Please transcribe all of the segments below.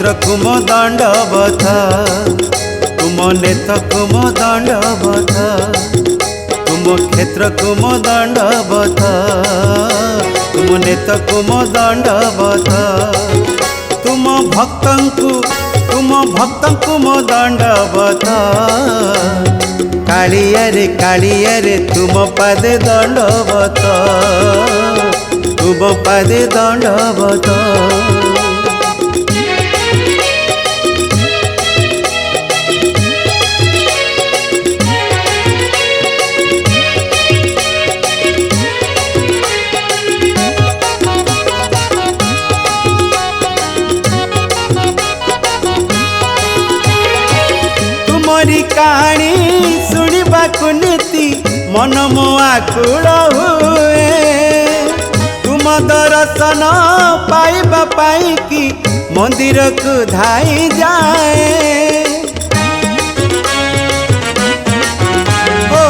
क्षेत्र कुम दंडवत तुम नेत कुम दंडवत तुम क्षेत्र कुम दंडवत तुम नेत कुम दंडवत तुम भक्तंकु मो दंडवत कालिया रे तुम पादे दंडवत तुम पादे दंडवत तुमरी कहानी सुनिबाकु नीति मन मो आकुल हुए तुम दर्शन पाइबा पाई कि मंदिर को धाई जाए ओ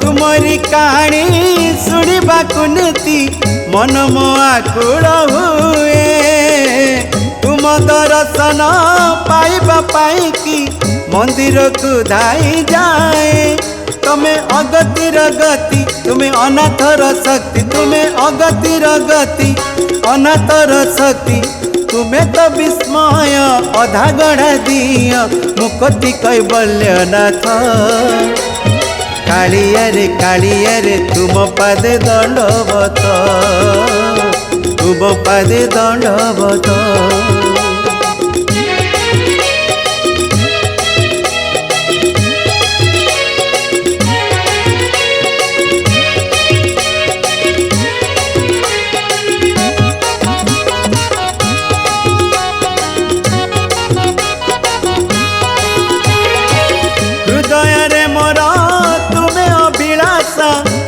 तुमरी कहानी सुनिबाकु नीति मन मो आकुल हुए तुम दर्शन पाइबा पाई कि मंदिर को धाई जाए तुम्हें अगतिर गति तुम्हें अनाथर शक्ति तुम्हें अगतिर गति अनाथर शक्ति तुम्हें तो विस्मय अधा गढ़ा दिय मुक्ति कैबल्यनाथ कालिया रे तुम पादे दंडवत तुम पादे दंडवत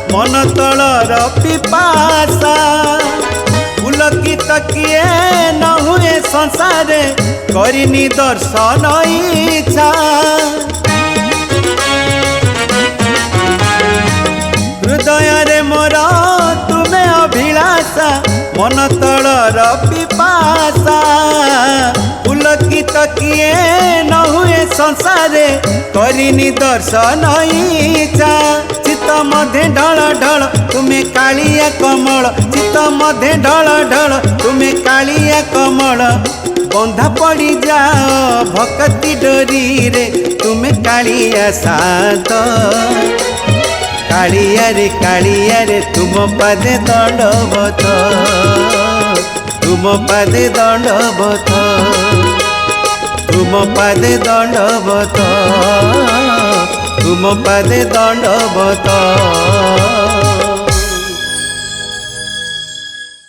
मन तलर पिपासा पुलकित किए न हुए संसार करिनी दर्शन इच्छा हृदय रे मोर तुमे अभिलाषा मन तलर पिपासा पुलकित किए न हुए संसार करिनी दर्शन इच्छा चित्त मध्य ढल ढल तुम्हें कालिया कमल चित्त मध्य ढल ढल तुम्हें कालिया कमल बंधा पड़ी जाओ भक्ति डोरी रे तुम्हें कालिया सात कालिया रे तुम पादे दंडवत तुम पादे दंडवत तुम पादे दंडवत तुम पादे दंडवत।